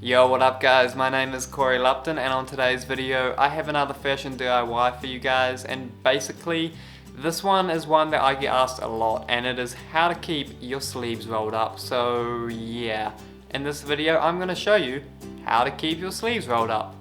Yo, what up guys, my name is Lupton, and on today's video I have another fashion DIY for you guys, and basically this one is one that I get asked a lot, and it is how to keep your sleeves rolled up. So yeah, in this video I'm going to show you how to keep your sleeves rolled up.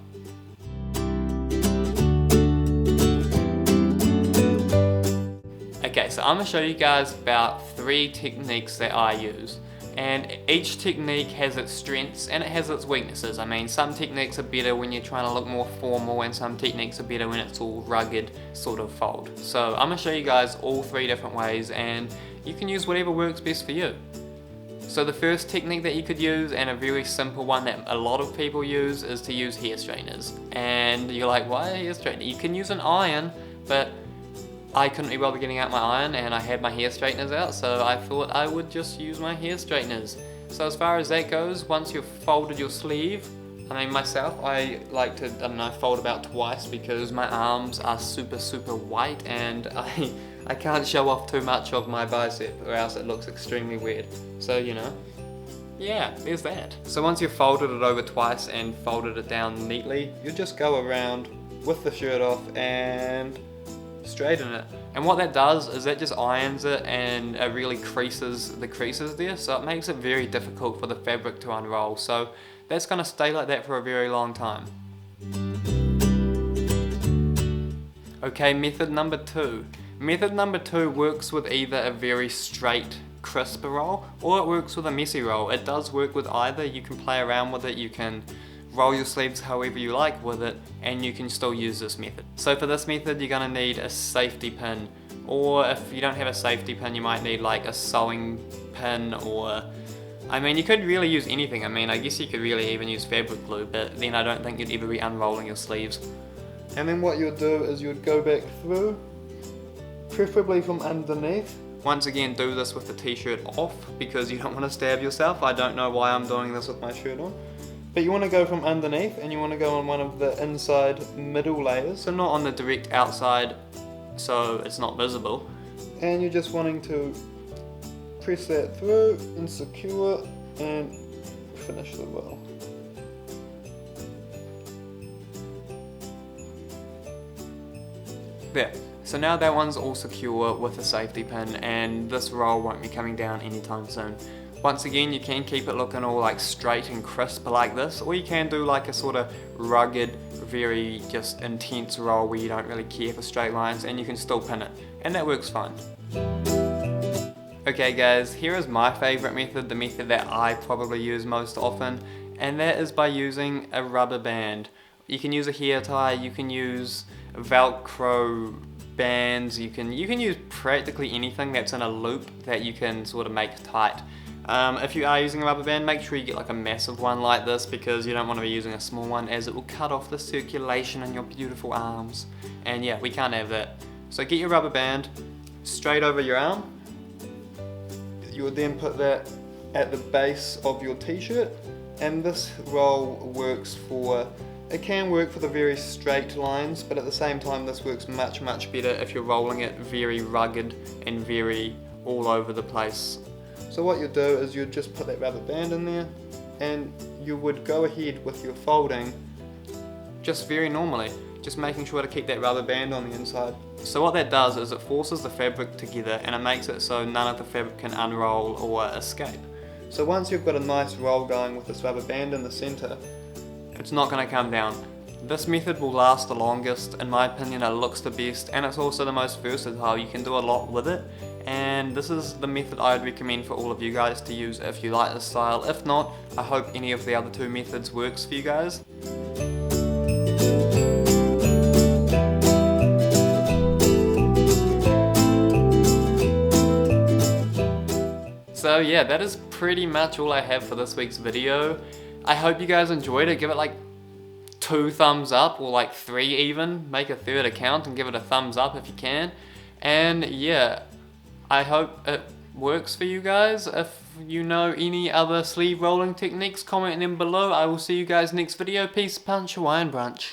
Okay, so I'm going to show you guys about 3 techniques that I use. And each technique has its strengths and it has its weaknesses. I mean, some techniques are better when you're trying to look more formal, and some techniques are better when it's all rugged sort of fold. So I'm going to show you guys all 3 different ways, and you can use whatever works best for you. So the first technique that you could use, and a very simple one that a lot of people use, is to use hair straighteners. And you're like, why a hair straightener? You can use an iron, but I couldn't be bothered getting out my iron, and I had my hair straighteners out, so I thought I would just use my hair straighteners. So as far as that goes, once you've folded your sleeve, I mean myself, I like to, I don't know, fold about twice because my arms are super white, and I can't show off too much of my bicep or else it looks extremely weird. So you know, yeah, there's that. So once you've folded it over twice and folded it down neatly, you just go around with the shirt off and straighten it. And what that does is that just irons it, and it really creases the creases there, so it makes it very difficult for the fabric to unroll. So that's going to stay like that for a very long time. Okay, method number 2. Method number 2 works with either a very straight, crisp roll, or it works with a messy roll. It does work with either. You can play around with it, you can roll your sleeves however you like with it, and you can still use this method. So for this method you're going to need a safety pin, or if you don't have a safety pin you might need like a sewing pin, or I mean you could really use anything. I mean I guess you could really even use fabric glue, but then I don't think you'd ever be unrolling your sleeves. And then what you'd do is you'd go back through, preferably from underneath. Once again, do this with the t-shirt off because you don't want to stab yourself. I don't know why I'm doing this with my shirt on. But you want to go from underneath, and you want to go on one of the inside middle layers, so not on the direct outside so it's not visible. And you're just wanting to press that through and secure and finish the roll. There. So now that one's all secure with a safety pin, and this roll won't be coming down anytime soon. Once again, you can keep it looking all like straight and crisp like this, or you can do like a sort of rugged, very just intense roll where you don't really care for straight lines, and you can still pin it, and that works fine. Okay guys, here is my favourite method, the method that I probably use most often, and that is by using a rubber band. You can use a hair tie, you can use Velcro bands, you can use practically anything that's in a loop that you can sort of make tight. If you are using a rubber band, make sure you get like a massive one like this, because you don't want to be using a small one, as it will cut off the circulation in your beautiful arms, and yeah, we can't have that. So get your rubber band straight over your arm. You will then put that at the base of your t-shirt, and this roll works for, it can work for the very straight lines, but at the same time this works much better if you're rolling it very rugged and very all over the place. So what you do is you just put that rubber band in there, and you would go ahead with your folding just very normally, just making sure to keep that rubber band on the inside. So what that does is it forces the fabric together, and it makes it so none of the fabric can unroll or escape. So once you've got a nice roll going with this rubber band in the center, it's not going to come down. This method will last the longest, in my opinion. It looks the best, and it's also the most versatile. You can do a lot with it, and this is the method I would recommend for all of you guys to use if you like this style. If not, I hope any of the other 2 methods works for you guys. So yeah, that is pretty much all I have for this week's video. I hope you guys enjoyed it. Give it like 2 thumbs up, or like 3 even. Make a 3rd account and give it a thumbs up if you can. And yeah, I hope it works for you guys. If you know any other sleeve rolling techniques, comment them below. I will see you guys next video. Peace, punch, Hawaiian brunch.